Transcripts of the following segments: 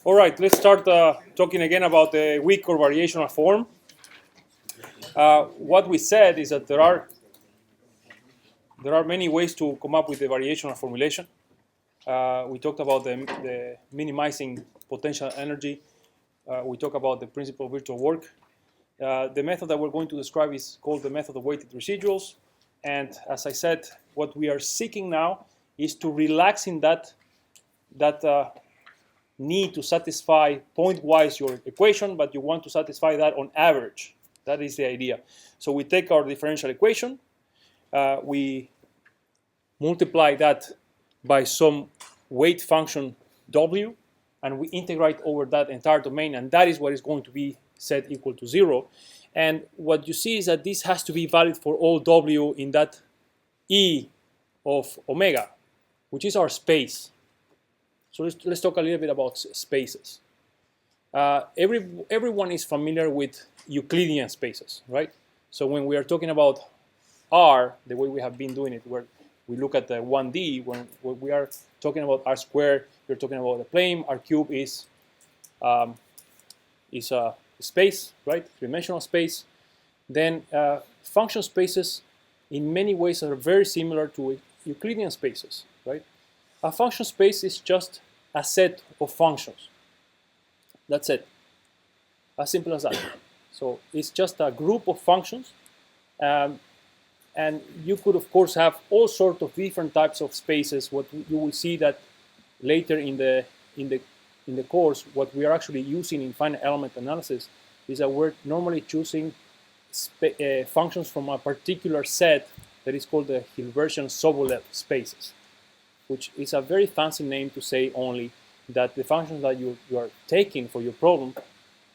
All right, let's start talking again about the weak or variational form. What we said is that there are many ways to come up with the variational formulation. We talked about the minimizing potential energy. We talked about the principle of virtual work. The method that we're going to describe is called the method of weighted residuals. And as I said, what we are seeking now is to relax in that need to satisfy point-wise your equation, but you want to satisfy that on average. That is the idea. So we take our differential equation, we multiply that by some weight function w, and we integrate over that entire domain, and that is what is going to be set equal to 0. And what you see is that this has to be valid for all w in that E of omega, which is our space. So let's talk a little bit about spaces. Everyone is familiar with Euclidean spaces, right? So when we are talking about R, the way we have been doing it, where we look at the 1D, when we are talking about R squared, we're talking about the plane. R cube is a space, right? Three-dimensional space. Then function spaces, in many ways, are very similar to Euclidean spaces, right? A function space is just a set of functions. That's it. As simple as that. So it's just a group of functions. And you could, of course, have all sorts of different types of spaces. What you will see that later in the course, what we are actually using in finite element analysis is that we're normally choosing functions from a particular set that is called the Hilbertian Sobolev spaces, which is a very fancy name to say only that the functions that you are taking for your problem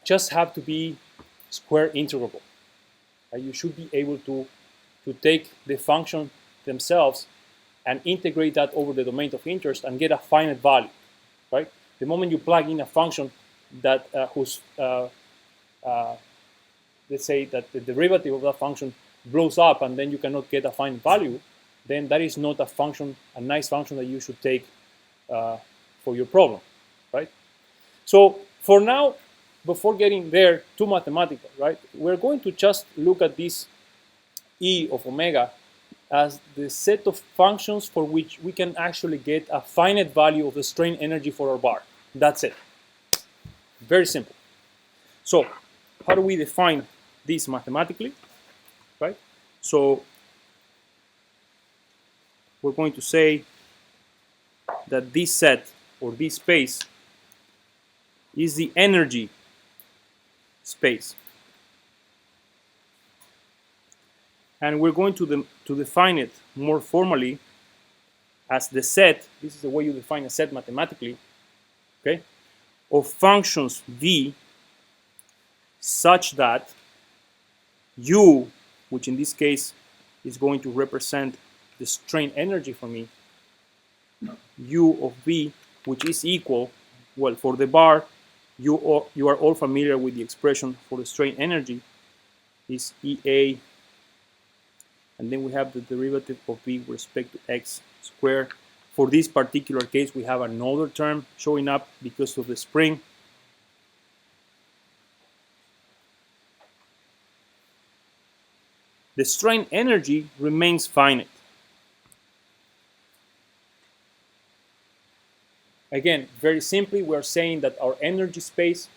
just have to be square integrable. You should be able to take the function themselves and integrate that over the domain of interest and get a finite value, right? The moment you plug in a function that let's say that the derivative of that function blows up and then you cannot get a finite value, then that is not a nice function that you should take for your problem, right? So for now, before getting there too mathematical, right, we're going to just look at this E of omega as the set of functions for which we can actually get a finite value of the strain energy for our bar. That's it. Very simple. So how do we define this mathematically, right? So we're going to say that this set or this space is the energy space. And we're going to define it more formally as the set, this is the way you define a set mathematically, okay, of functions v such that u, which in this case is going to represent the strain energy for me, u of v, which is equal, well, for the bar, you are all familiar with the expression for the strain energy, is EA, and then we have the derivative of v with respect to x squared. For this particular case, we have another term showing up because of the spring. The strain energy remains finite. Again, very simply, we're saying that our energy space,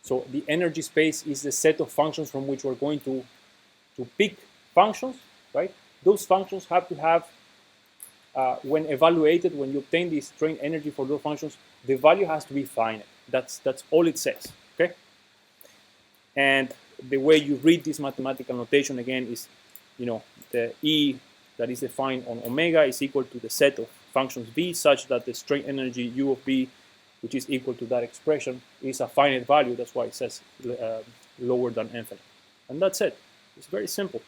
so the energy space is the set of functions from which we're going to pick functions, right? Those functions have to have, when evaluated, when you obtain the strain energy for those functions, the value has to be finite. That's all it says, okay? And the way you read this mathematical notation again is, the E that is defined on omega is equal to the set of functions v such that the strain energy u of v, which is equal to that expression, is a finite value. That's why it says lower than infinite. And that's it. It's very simple.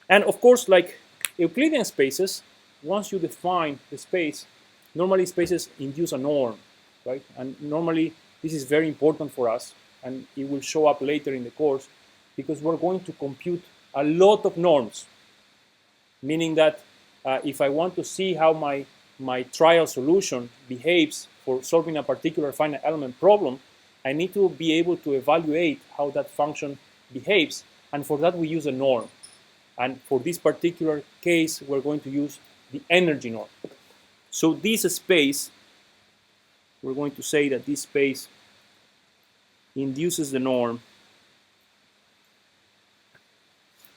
And of course, like Euclidean spaces, once you define the space, normally spaces induce a norm, right? And normally this is very important for us, and it will show up later in the course, because we're going to compute a lot of norms, meaning that if I want to see how my my trial solution behaves for solving a particular finite element problem, I need to be able to evaluate how that function behaves, and for that we use a norm. And for this particular case, we're going to use the energy norm. So this space, we're going to say that this space induces the norm,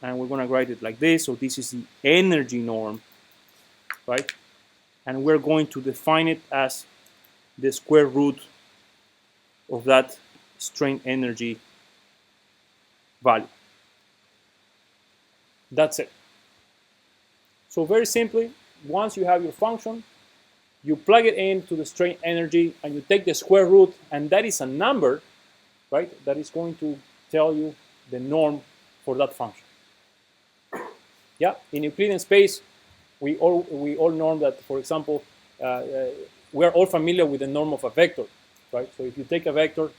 and we're going to write it like this. So this is the energy norm, right? And we're going to define it as the square root of that strain energy value. That's it. So very simply, once you have your function, you plug it into the strain energy and you take the square root, and that is a number, right? That is going to tell you the norm for that function. Yeah, in Euclidean space, we all know that, for example, we are all familiar with the norm of a vector, right? So if you take a vector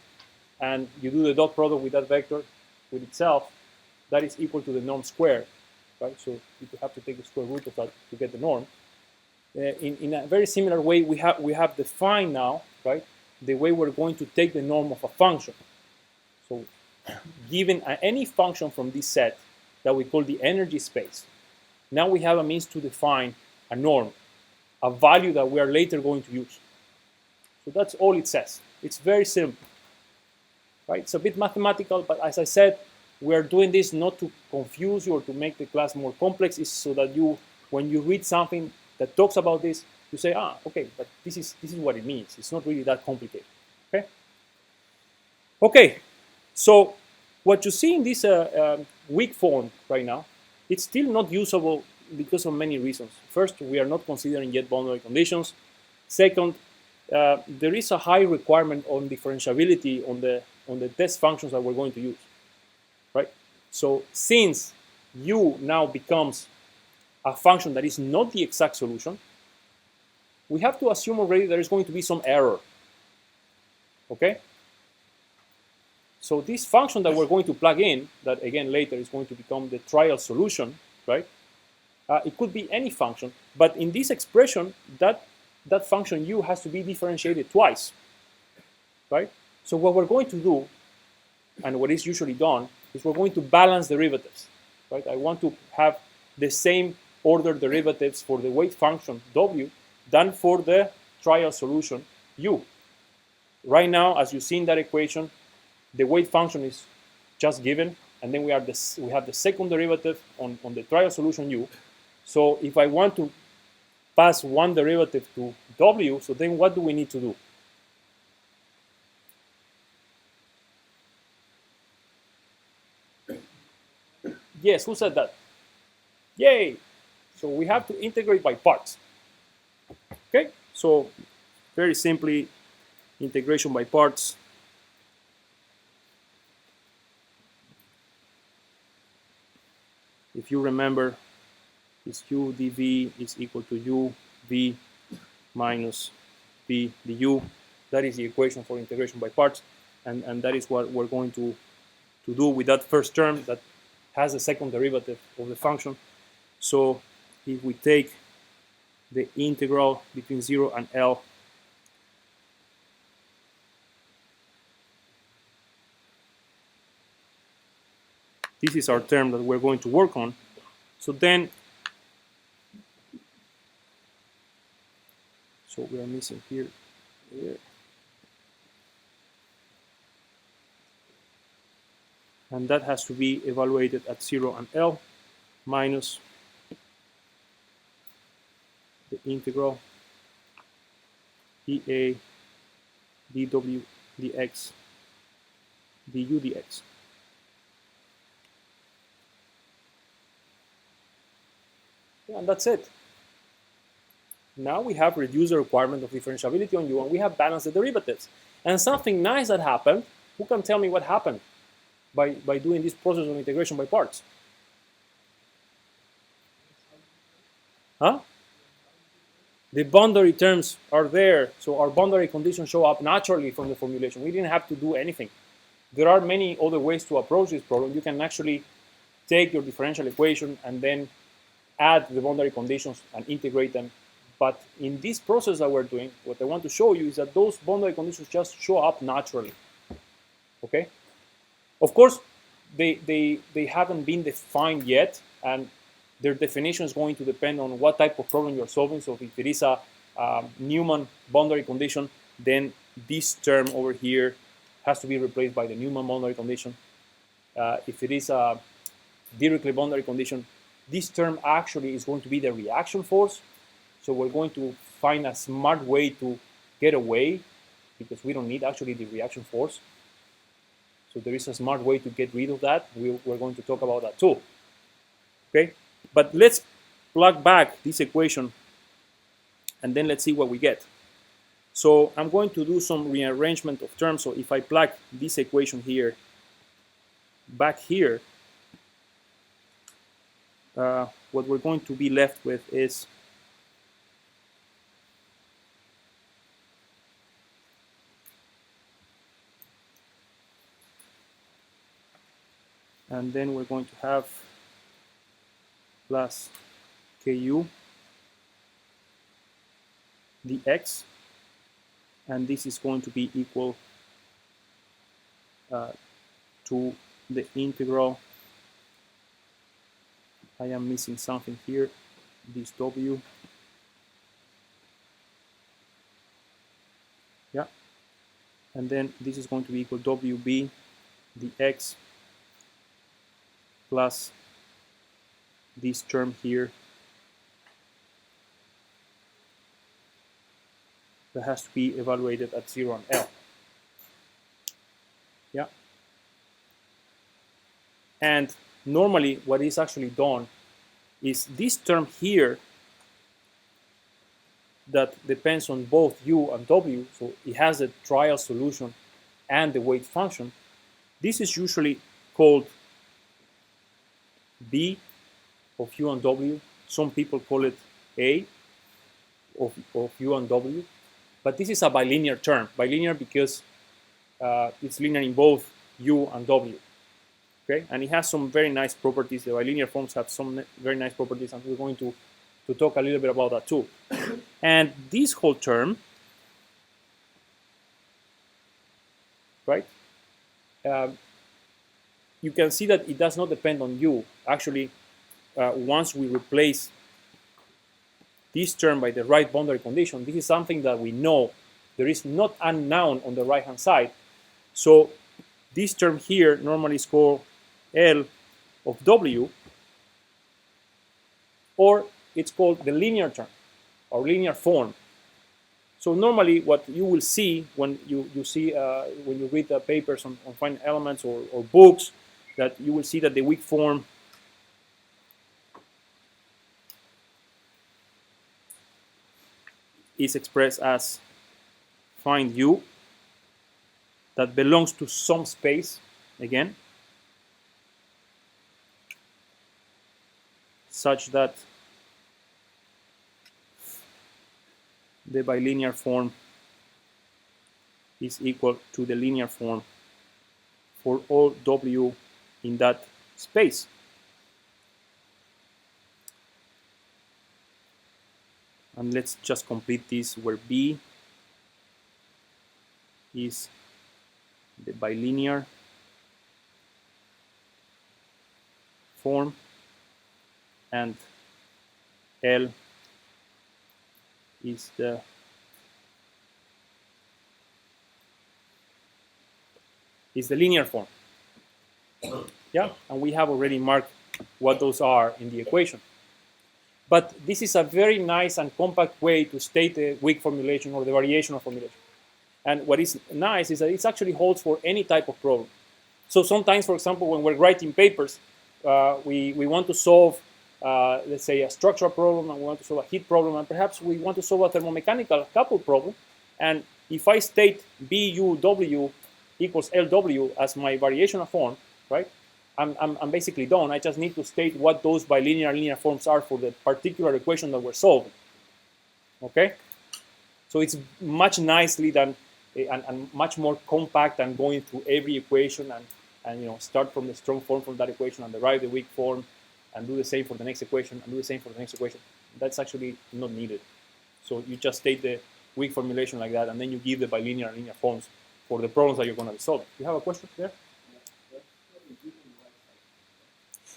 and you do the dot product with that vector with itself, that is equal to the norm squared, right? So you have to take the square root of that to get the norm. In a very similar way, we have defined now, right, the way we're going to take the norm of a function. So given any function from this set that we call the energy space, now we have a means to define a norm, a value that we are later going to use. So that's all it says. It's very simple, right? It's a bit mathematical, but as I said, we are doing this not to confuse you or to make the class more complex. It's so that you, when you read something that talks about this, you say, ah, okay, but this is what it means. It's not really that complicated. Okay. Okay. So what you see in this weak form right now, it's still not usable because of many reasons. First, we are not considering yet boundary conditions. Second, there is a high requirement on differentiability on the test functions that we're going to use, right? So since u now becomes a function that is not the exact solution, we have to assume already there is going to be some error, okay? So this function that we're going to plug in, that again later is going to become the trial solution, right? It could be any function, but in this expression, that function u has to be differentiated twice, right? So what we're going to do, and what is usually done, is we're going to balance derivatives, right? I want to have the same order derivatives for the weight function w than for the trial solution u. Right now, as you see in that equation, the weight function is just given, and then we have the second derivative on the trial solution u. So if I want to pass one derivative to w, so then what do we need to do? Yes, who said that? Yay! So we have to integrate by parts. Okay, so very simply, integration by parts. If you remember, this u dv is equal to u v minus v du. That is the equation for integration by parts, and that is what we're going to do with that first term that has the second derivative of the function. So if we take the integral between 0 and L, this is our term that we're going to work on. So then, so we are missing here. And that has to be evaluated at 0 and L minus the integral dA dw dx du dx. Yeah, and that's it. Now we have reduced the requirement of differentiability on u, and we have balanced the derivatives. And something nice that happened, who can tell me what happened by doing this process of integration by parts? Huh? The boundary terms are there, so our boundary conditions show up naturally from the formulation. We didn't have to do anything. There are many other ways to approach this problem. You can actually take your differential equation and then add the boundary conditions and integrate them But in this process that we're doing, what I want to show you is that those boundary conditions just show up naturally. Okay? Of course, they haven't been defined yet, and their definition is going to depend on what type of problem you're solving. So if it is a Newman boundary condition, then this term over here has to be replaced by the Newman boundary condition. If it is a Dirichlet boundary condition, this term actually is going to be the reaction force. So we're going to find a smart way to get away, because we don't need actually the reaction force. So there is a smart way to get rid of that. We're going to talk about that too. Okay, but let's plug back this equation, and then let's see what we get. So I'm going to do some rearrangement of terms. So if I plug this equation here back here, what we're going to be left with is and then we're going to have plus ku dx, and this is going to be equal to the integral. I am missing something here, this w. Yeah, and then this is going to be equal wb dx plus this term here that has to be evaluated at 0 and L. Yeah. And normally what is actually done is this term here that depends on both u and w, so it has a trial solution and the weight function. This is usually called b of u and w. Some people call it a of u and w. But this is a bilinear term. Bilinear because it's linear in both u and w. Okay, and it has some very nice properties. The bilinear forms have some very nice properties, and we're going to talk a little bit about that too. And this whole term, right? You can see that it does not depend on u. Actually, once we replace this term by the right boundary condition, this is something that we know. There is not a noun on the right-hand side. So this term here normally is called L of w, or it's called the linear term or linear form. So normally what you will see when you read the papers on finite elements or books, that you will see that the weak form is expressed as find u that belongs to some space, again, such that the bilinear form is equal to the linear form for all w in that space. And let's just complete this, where b is the bilinear form and L is the linear form. Yeah, and we have already marked what those are in the equation. But this is a very nice and compact way to state the weak formulation or the variational formulation. And what is nice is that it actually holds for any type of problem. So sometimes, for example, when we're writing papers, we want to solve, let's say, a structural problem, and we want to solve a heat problem, and perhaps we want to solve a thermomechanical coupled problem. And if I state BUW equals LW as my variational form, right, I'm basically done. I just need to state what those bilinear linear forms are for the particular equation that we're solving. Okay? So it's much nicely done and much more compact than going through every equation and start from the strong form from that equation and derive the weak form and do the same for the next equation and do the same for the next equation. That's actually not needed. So you just state the weak formulation like that, and then you give the bilinear and linear forms for the problems that you're going to be solving. You have a question there?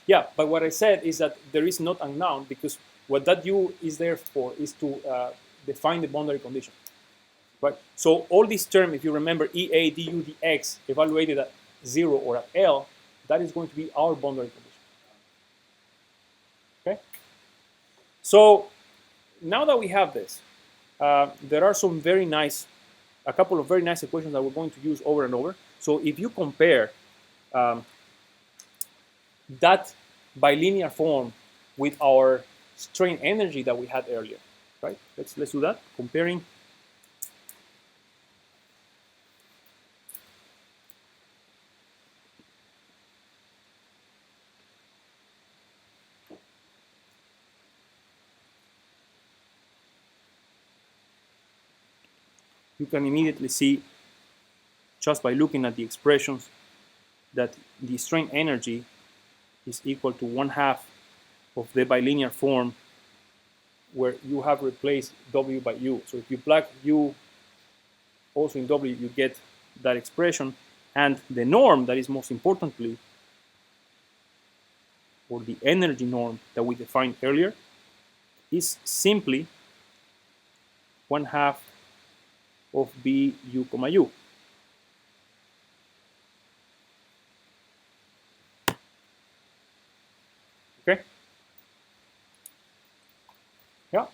Yeah, but what I said is that there is not unknown, because what that U is there for is to define the boundary condition. Right? So all this term, if you remember, EA, DU, DX, evaluated at 0 or at L, that is going to be our boundary condition. Okay? So now that we have this, there are a couple of very nice equations that we're going to use over and over. So if you compare that bilinear form with our strain energy that we had earlier, right? Let's do that. Comparing you can immediately see, just by looking at the expressions, that the strain energy is equal to 1/2 of the bilinear form, where you have replaced W by U. So if you plug U also in W, you get that expression. And the norm, that is most importantly, or the energy norm that we defined earlier, is simply 1/2 of B U comma U. Okay? Yeah?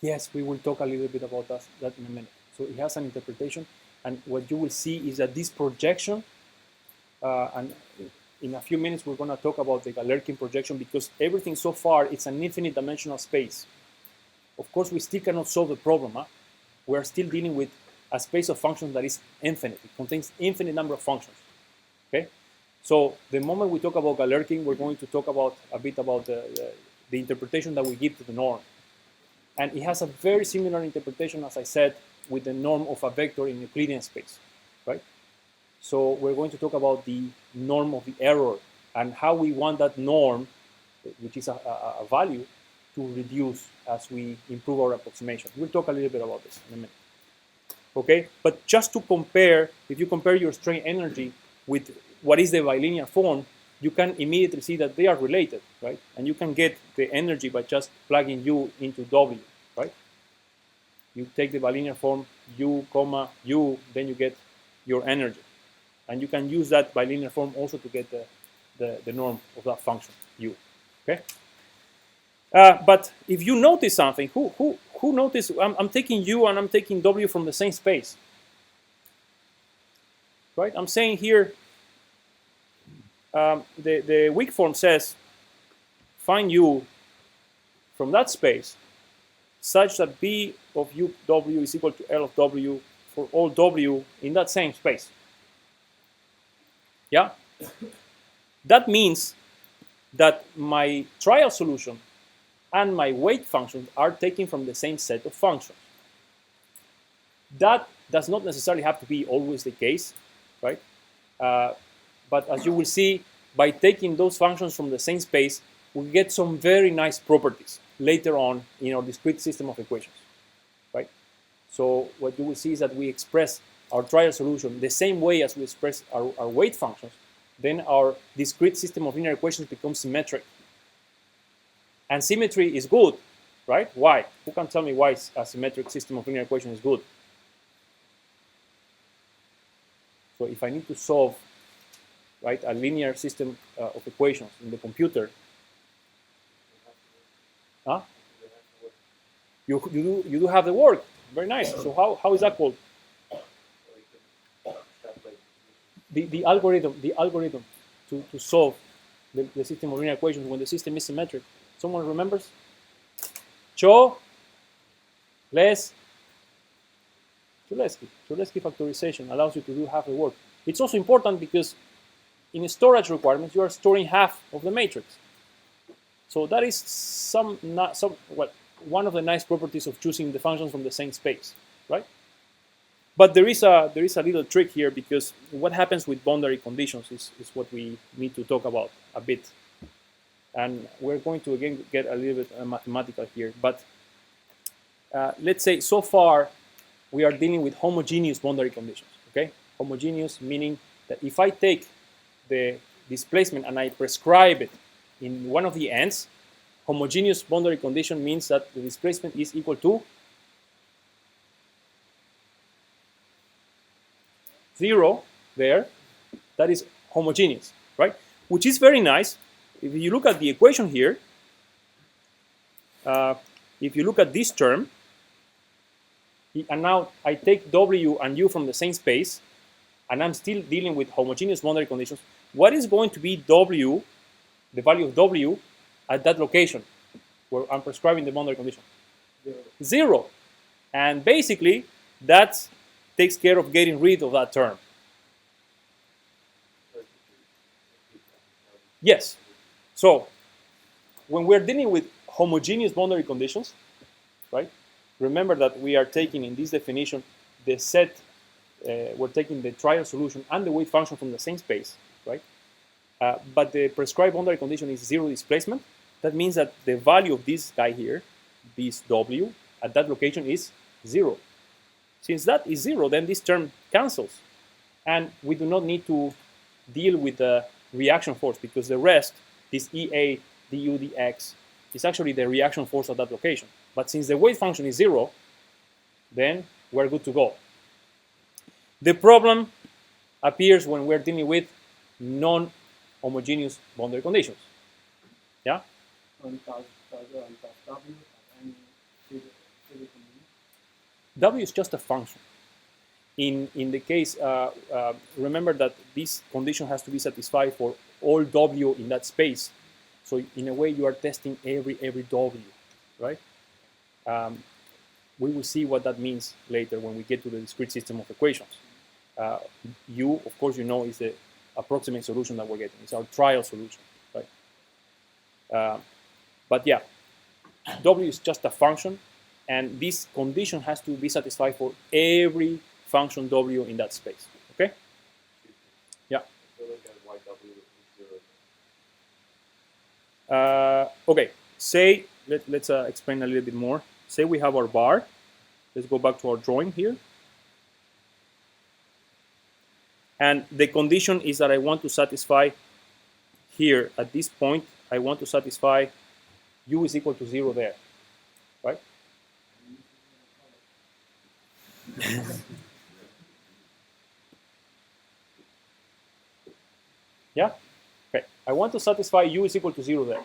Yes, we will talk a little bit about that in a minute. So it has an interpretation, and what you will see is that this projection, and in a few minutes we're going to talk about the Galerkin projection, because everything so far, it's an infinite dimensional space. Of course, we still cannot solve the problem. We're still dealing with a space of functions that is infinite. It contains infinite number of functions. Okay? So the moment we talk about Galerkin, we're going to talk about a bit about the interpretation that we give to the norm. And it has a very similar interpretation, as I said, with the norm of a vector in Euclidean space, right? So we're going to talk about the norm of the error and how we want that norm, which is a value, to reduce as we improve our approximation. We'll talk a little bit about this in a minute. Okay, but just to compare, if you compare your strain energy with what is the bilinear form, you can immediately see that they are related, right? And you can get the energy by just plugging U into W, right? You take the bilinear form U, comma, U, then you get your energy. And you can use that bilinear form also to get the norm of that function, U, okay? But if you notice something, who noticed, I'm taking U and I'm taking W from the same space, right? I'm saying here, the weak form says, find U from that space such that B of U W is equal to L of W for all W in that same space. Yeah? That means that my trial solution and my weight functions are taken from the same set of functions. That does not necessarily have to be always the case, right? But as you will see, by taking those functions from the same space, we get some very nice properties later on in our discrete system of equations, right? So what you will see is that we express our trial solution the same way as we express our weight functions. Then our discrete system of linear equations becomes symmetric. And symmetry is good, right? Why? Who can tell me why a symmetric system of linear equations is good? So if I need to solve, right, a linear system of equations in the computer, huh? You do have the work. Very nice. So how is that called? The algorithm to solve the system of linear equations when the system is symmetric. Someone remembers? Cholesky factorization allows you to do half the work. It's also important because in storage requirements, you are storing half of the matrix. So that is one of the nice properties of choosing the functions from the same space, right? But there is a little trick here, because what happens with boundary conditions is what we need to talk about a bit. And we're going to again get a little bit mathematical here. But let's say so far we are dealing with homogeneous boundary conditions. Okay, homogeneous meaning that if I take the displacement and I prescribe it in one of the ends, homogeneous boundary condition means that the displacement is equal to 0 there. That is homogeneous, right? Which is very nice. If you look at the equation here, if you look at this term, and now I take W and U from the same space, and I'm still dealing with homogeneous boundary conditions, what is going to be W, the value of W, at that location where I'm prescribing the boundary condition? 0. And basically, that takes care of getting rid of that term. Yes. So, when we're dealing with homogeneous boundary conditions, right, remember that we are taking in this definition the set, we're taking the trial solution and the weight function from the same space, right? But the prescribed boundary condition is 0 displacement. That means that the value of this guy here, this W, at that location is 0. Since that is 0, then this term cancels. And we do not need to deal with the reaction force because the rest, this EA, du, dx, is actually the reaction force at that location. But since the weight function is 0, then we're good to go. The problem appears when we're dealing with non-homogeneous boundary conditions. Yeah? W is just a function. In the case, remember that this condition has to be satisfied for all W in that space. So in a way, you are testing every W, right? We will see what that means later when we get to the discrete system of equations. U, of course, you know, is the approximate solution that we're getting. It's our trial solution, right? But yeah, W is just a function, and this condition has to be satisfied for every function W in that space. Okay? Yeah. Okay. Say let's explain a little bit more. Say we have our bar. Let's go back to our drawing here. And the condition is that I want to satisfy here at this point. I want to satisfy U is equal to 0 there, right? Yeah? Okay. I want to satisfy U is equal to 0 there.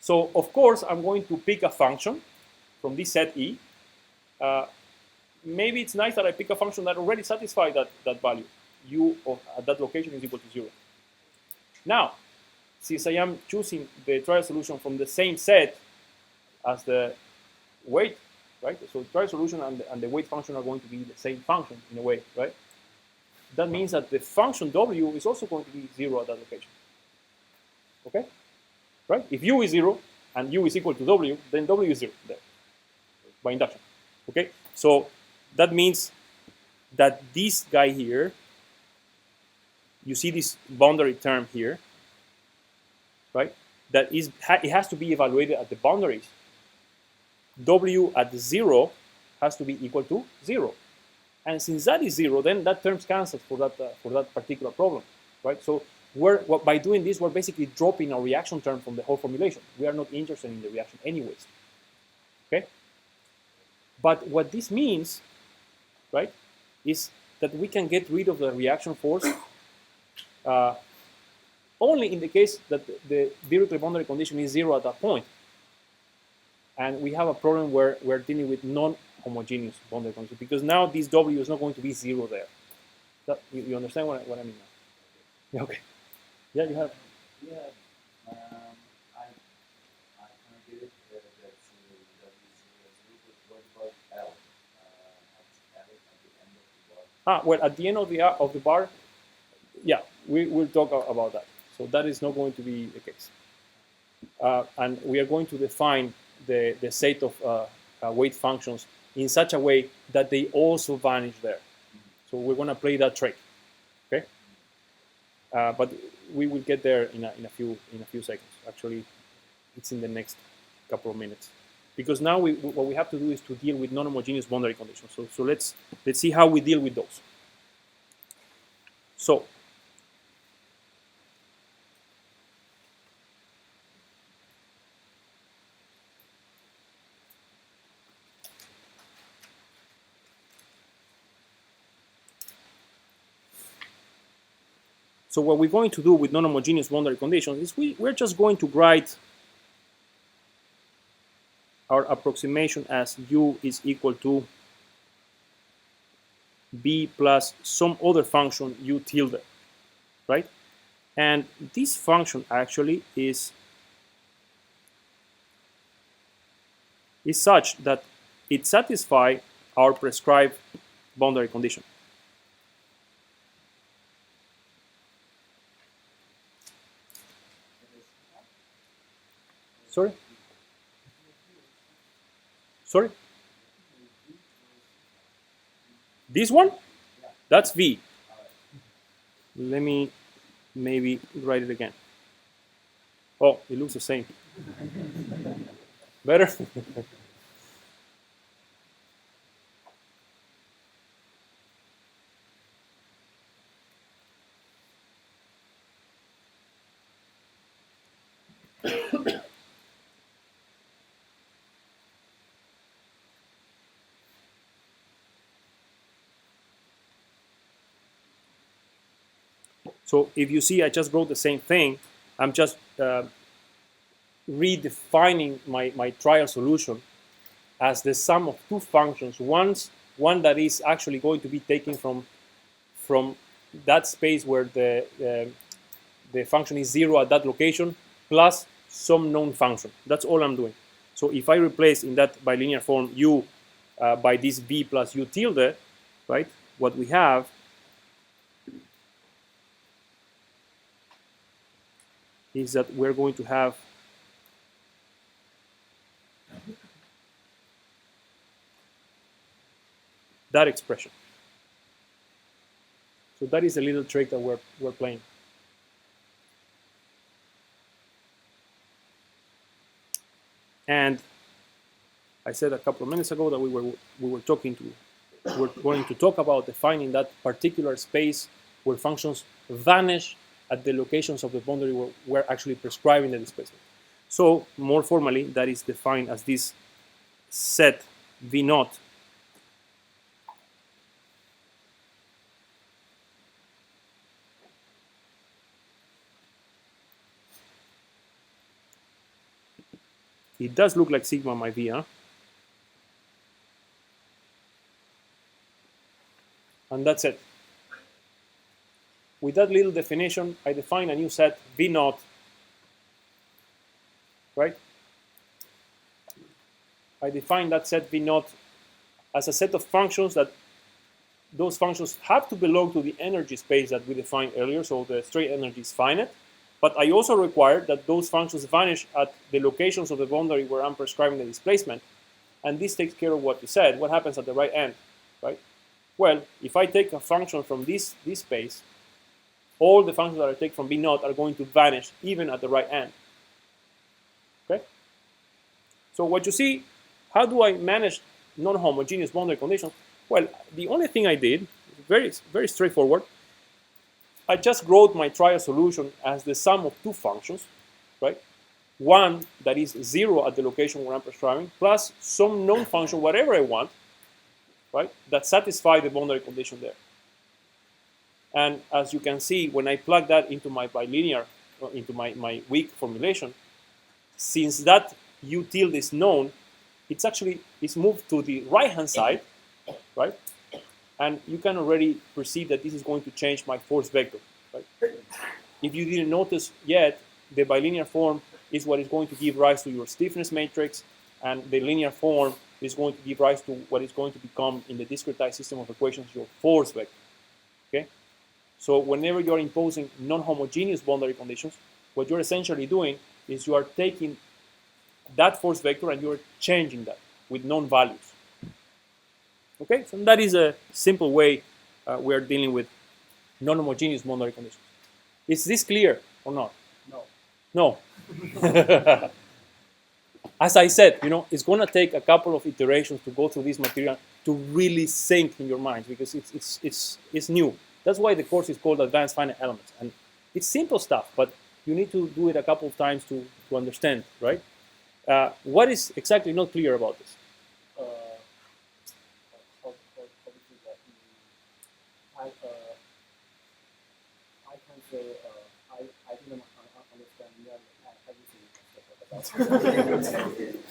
So, of course, I'm going to pick a function from this set E. Maybe it's nice that I pick a function that already satisfies that value. U at that location is equal to 0. Now, since I am choosing the trial solution from the same set as the weight, right? So the trial solution and the weight function are going to be the same function in a way, right? That means that the function W is also going to be 0 at that location. Okay? Right? If U is 0 and U is equal to W, then W is 0 there by induction. Okay? So that means that this guy here, you see this boundary term here, right? That is, it has to be evaluated at the boundaries. W at 0 has to be equal to 0. And since that is 0, then that term cancels for that particular problem, right? So by doing this, we're basically dropping our reaction term from the whole formulation. We are not interested in the reaction anyways, okay? But what this means, right, is that we can get rid of the reaction force only in the case that the Dirichlet boundary condition is 0 at that point. And we have a problem where we're dealing with non-homogeneous boundary conditions because now this W is not going to be 0 there. You understand what I mean now? Yeah, okay. Yeah, you have. Yeah, I can't get it. That's what about L? At the end of the bar. Well, at the end of the bar, yeah, we'll talk about that. So that is not going to be the case. And we are going to define the set of weight functions in such a way that they also vanish there. So we're going to play that trick. Okay? But we will get there in a few seconds. Actually, it's in the next couple of minutes, because now what we have to do is to deal with non-homogeneous boundary conditions. So let's see how we deal with those. So what we're going to do with non-homogeneous boundary conditions is we're just going to write our approximation as u is equal to b plus some other function u tilde, right? And this function actually is such that it satisfies our prescribed boundary condition. Sorry? Sorry? This one? That's V. Let me maybe write it again. Oh, it looks the same. Better? So if you see, I just wrote the same thing. I'm just redefining my trial solution as the sum of two functions. One that is actually going to be taken from that space where the function is 0 at that location, plus some known function. That's all I'm doing. So if I replace in that bilinear form u by this b plus u tilde, right, what we have is that we're going to have that expression. So that is a little trick that we're playing. And I said a couple of minutes ago that we were going to talk about defining that particular space where functions vanish at the locations of the boundary where we're actually prescribing the displacement. So more formally, that is defined as this set V naught It does look like sigma my V, huh? And that's it. With that little definition, I define a new set V naught, right? I define that set V naught as a set of functions that those functions have to belong to the energy space that we defined earlier, so the straight energy is finite. But I also require that those functions vanish at the locations of the boundary where I'm prescribing the displacement. And this takes care of what you said. What happens at the right end, right? Well, if I take a function from this space, all the functions that I take from V naught are going to vanish even at the right end. Okay? So what you see, how do I manage non-homogeneous boundary conditions? Well, the only thing I did, very, very straightforward, I just wrote my trial solution as the sum of two functions, right? One that is 0 at the location where I'm prescribing, plus some known function, whatever I want, right, that satisfy the boundary condition there. And as you can see, when I plug that into my bilinear, into my weak formulation, since that u tilde is known, it's moved to the right-hand side, right? And you can already perceive that this is going to change my force vector, right? If you didn't notice yet, the bilinear form is what is going to give rise to your stiffness matrix, and the linear form is going to give rise to what is going to become, in the discretized system of equations, your force vector, okay? So whenever you're imposing non-homogeneous boundary conditions, what you're essentially doing is you are taking that force vector and you're changing that with known values. Okay, so that is a simple way we are dealing with non-homogeneous boundary conditions. Is this clear or not? No. No. As I said, it's going to take a couple of iterations to go through this material to really sink in your mind, because it's new. That's why the course is called Advanced Finite Elements. And it's simple stuff, but you need to do it a couple of times to understand, right? What is exactly not clear about this? I can say I didn't understand everything.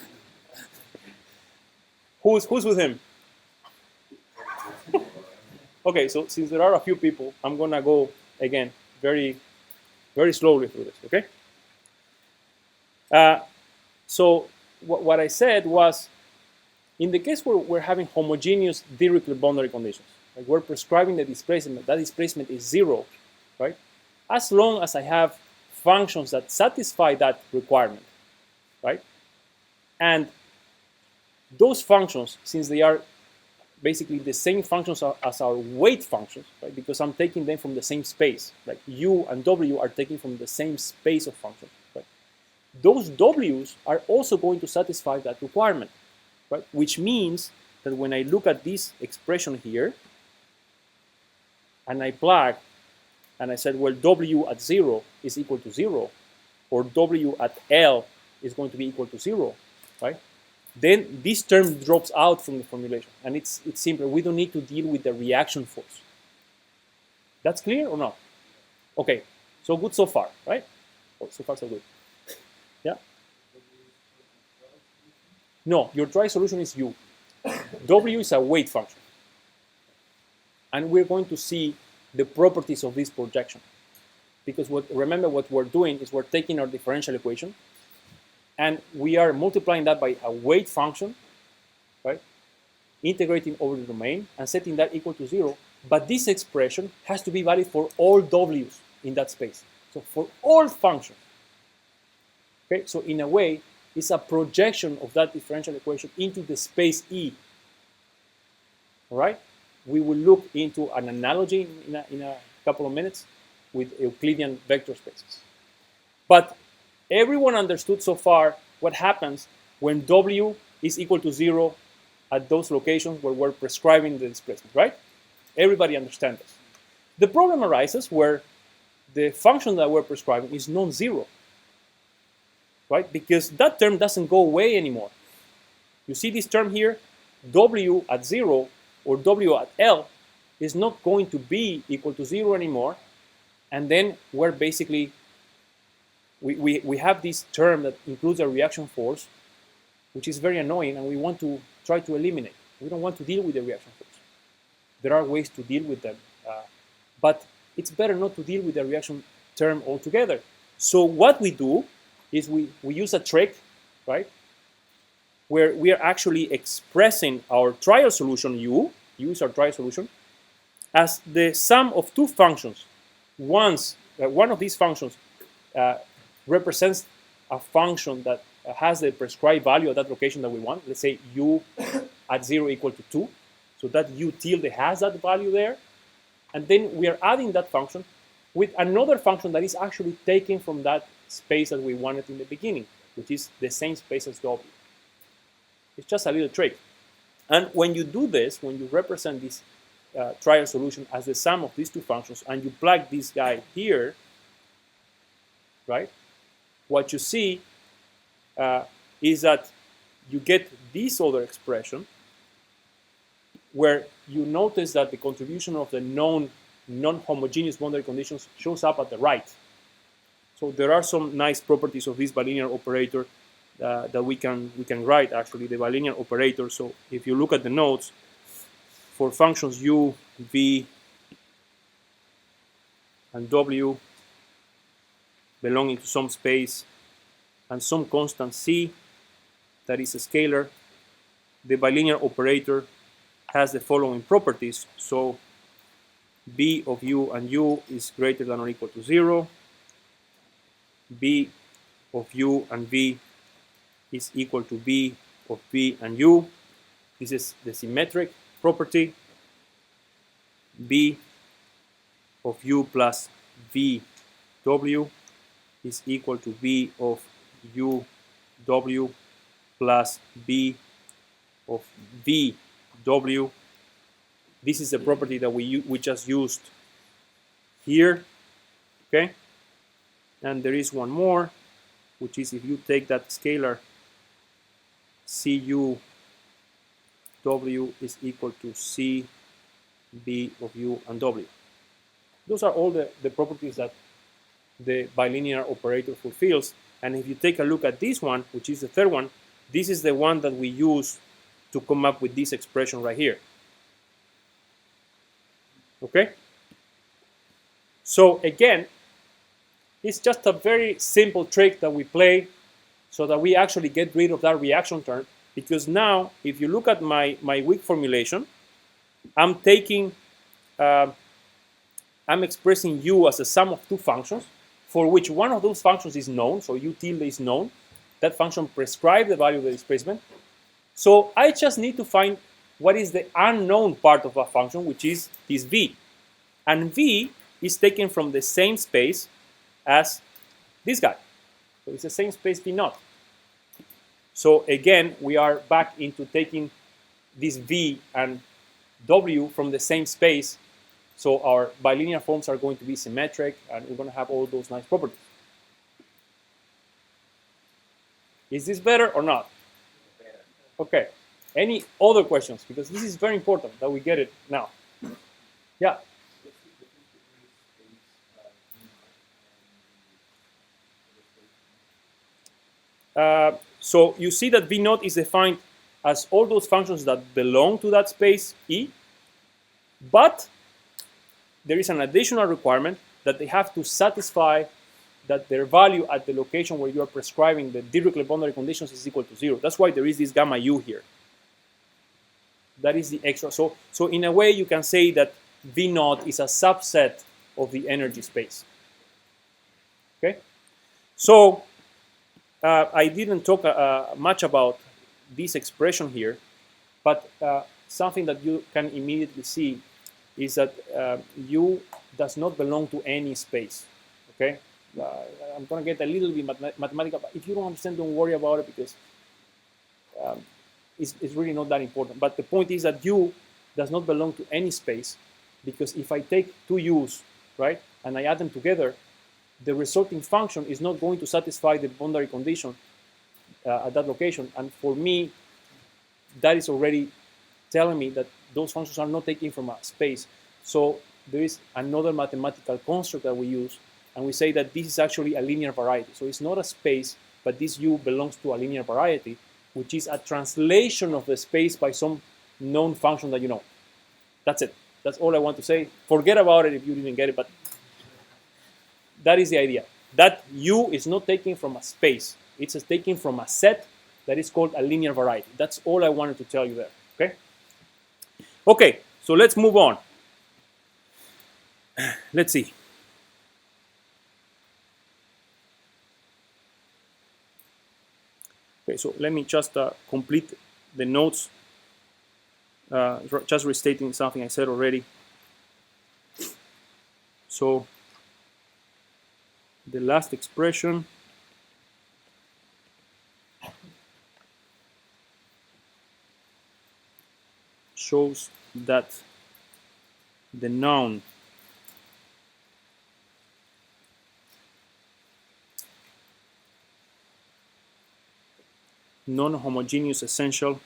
Who's with him? Okay, so since there are a few people, I'm gonna go again very, very slowly through this. Okay. So what I said was, in the case where we're having homogeneous Dirichlet boundary conditions, like we're prescribing the displacement, that displacement is 0, right? As long as I have functions that satisfy that requirement, right? And those functions, since they are basically the same functions as our weight functions, right? Because I'm taking them from the same space, like u and w are taken from the same space of functions, right? Those w's are also going to satisfy that requirement, right? Which means that when I look at this expression here, and I plug, and I said, well, w at 0 is equal to 0, or w at L is going to be equal to 0, right? Then this term drops out from the formulation, and it's simpler. We don't need to deal with the reaction force. That's clear or not? Okay, so good so far, right? Oh, so far so good. Yeah? No, your dry solution is u. W is a weight function. And we're going to see the properties of this projection. Because remember what we're doing is we're taking our differential equation, and we are multiplying that by a weight function, right? Integrating over the domain and setting that equal to 0. But this expression has to be valid for all w's in that space. So for all functions. Okay, so in a way, it's a projection of that differential equation into the space E. All right? We will look into an analogy in a couple of minutes with Euclidean vector spaces. But everyone understood so far what happens when W is equal to 0 at those locations where we're prescribing the displacement, right? Everybody understands this. The problem arises where the function that we're prescribing is non-zero, right? Because that term doesn't go away anymore. You see this term here, W at 0 or W at L is not going to be equal to 0 anymore. And then we're basically, we have this term that includes a reaction force, which is very annoying, and we want to try to eliminate. We don't want to deal with the reaction force. There are ways to deal with them, but it's better not to deal with the reaction term altogether. So what we do is we use a trick, right, where we are actually expressing our trial solution u is our trial solution, as the sum of two functions. One of these functions represents a function that has the prescribed value at that location that we want. Let's say u at 0 equal to 2. So that u tilde has that value there. And then we are adding that function with another function that is actually taken from that space that we wanted in the beginning, which is the same space as w. It's just a little trick. And when you do this, when you represent this trial solution as the sum of these two functions, and you plug this guy here, right? What you see is that you get this other expression where you notice that the contribution of the non-homogeneous boundary conditions shows up at the right. So there are some nice properties of this bilinear operator that we can write, actually, the bilinear operator. So if you look at the notes, for functions u, v, and w belonging to some space and some constant c that is a scalar, the bilinear operator has the following properties. So b of u and u is greater than or equal to 0. b of u and v is equal to b of v and u. This is the symmetric property. b of u plus v W is equal to V of U W plus B of V W. This is the property that we just used here, okay? And there is one more, which is if you take that scalar Cu W is equal to C B of U and W. Those are all the properties that the bilinear operator fulfills. And if you take a look at this one, which is the third one, this is the one that we use to come up with this expression right here. Okay? So again, it's just a very simple trick that we play so that we actually get rid of that reaction term, because now if you look at my weak formulation, I'm expressing U as a sum of two functions for which one of those functions is known, so U tilde is known. That function prescribes the value of the displacement. So I just need to find what is the unknown part of a function, which is this V. And V is taken from the same space as this guy. So it's the same space V naught. So again, we are back into taking this V and W from the same space. So our bilinear forms are going to be symmetric, and we're going to have all those nice properties. Is this better or not? Okay. Any other questions? Because this is very important that we get it now. Yeah. So you see that V naught is defined as all those functions that belong to that space E, but there is an additional requirement that they have to satisfy that their value at the location where you are prescribing the Dirichlet boundary conditions is equal to 0. That's why there is this gamma U here. That is the extra. So in a way, you can say that V naught is a subset of the energy space. Okay? So I didn't talk much about this expression here, but something that you can immediately see is that U does not belong to any space. Okay? I'm going to get a little bit mathematical, but if you don't understand, don't worry about it, because it's really not that important. But the point is that U does not belong to any space, because if I take two U's, right, and I add them together, the resulting function is not going to satisfy the boundary condition at that location. And for me, that is already telling me that those functions are not taken from a space. So there is another mathematical construct that we use, and we say that this is actually a linear variety. So it's not a space, but this U belongs to a linear variety, which is a translation of the space by some known function that you know. That's it. That's all I want to say. Forget about it if you didn't get it, but that is the idea. That U is not taken from a space. It's taken from a set that is called a linear variety. That's all I wanted to tell you there. Okay? Okay, so let's move on. Let's see. Okay, so let me just complete the notes, just restating something I said already. So the last expression shows that the noun non-homogeneous essential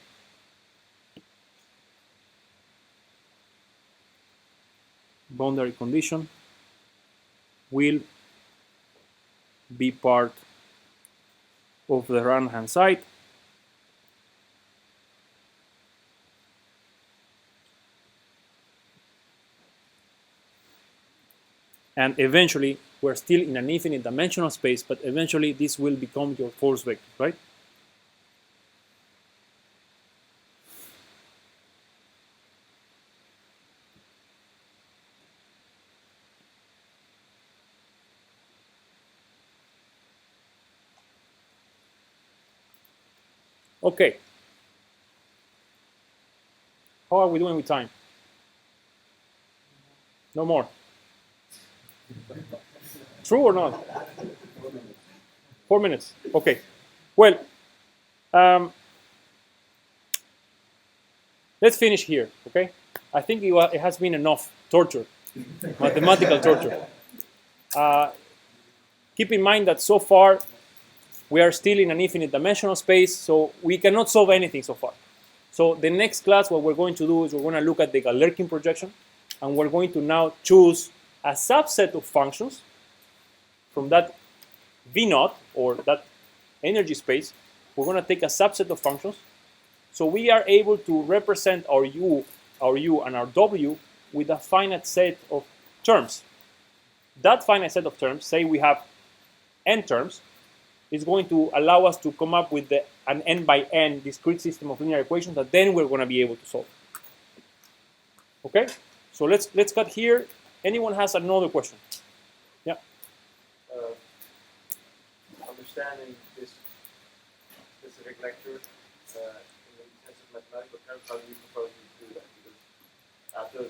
boundary condition will be part of the right-hand side, and eventually we're still in an infinite dimensional space, but eventually this will become your force vector, right? Okay. How are we doing with time? No more. True or not? 4 minutes. Okay. Well, let's finish here, okay? I think it has been enough torture, mathematical torture. Keep in mind that so far we are still in an infinite dimensional space, so we cannot solve anything so far. So the next class, what we're going to do is we're going to look at the Galerkin projection, and we're going to now choose a subset of functions from that V0, or that energy space. We're going to take a subset of functions, so we are able to represent our U and our W with a finite set of terms. That finite set of terms, say we have n terms, is going to allow us to come up with an n by n discrete system of linear equations that then we're going to be able to solve. Okay, so let's cut here. Anyone has another question? Yeah. Understanding this specific lecture in the sense of mathematical terms, how do you propose to do that? Because after,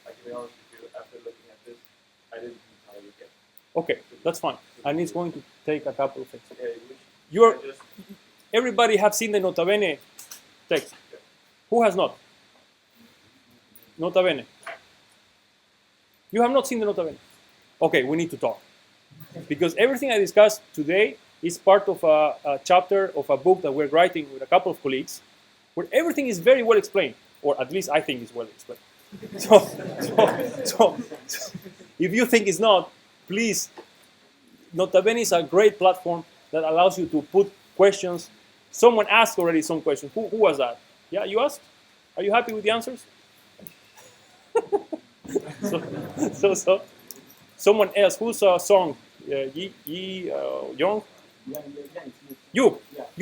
I can be honest with you, after looking at this, I didn't know how to get. Okay, that's fine. And it's going to take a couple of things. Okay, Everybody have seen the Nota Bene text. Yeah. Who has not? Nota Bene. You have not seen the Nota Bene. Okay, we need to talk. Because everything I discussed today is part of a chapter of a book that we're writing with a couple of colleagues, where everything is very well explained, or at least I think it's well explained. So if you think it's not, please, Nota Bene is a great platform that allows you to put questions. Someone asked already some questions. Who was that? Yeah, you asked? Are you happy with the answers? so someone else, who's a song? Young? You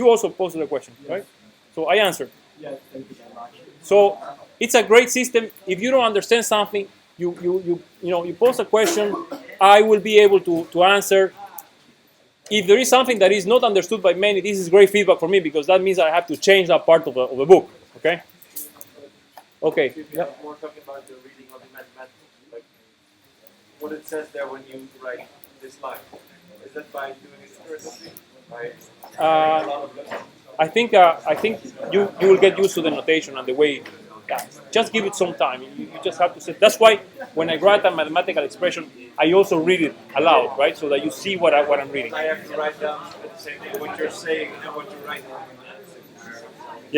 also posted a question, right? So I answered. Yes, thank you very much. So it's a great system. If you don't understand something, you post a question, I will be able to answer. If there is something that is not understood by many, this is great feedback for me, because that means I have to change that part of the book. Okay? Okay. yeah. More talking about the reading of the mathematics, like what it says there when you write this line. Is that by doing it iteratively? I think you will get used to the notation and the way. Yeah, just give it some time. You just have to say. That's why when I write a mathematical expression, I also read it aloud, right? So that you see what I'm reading. I have to write down at the same thing what you're saying and what you're writing.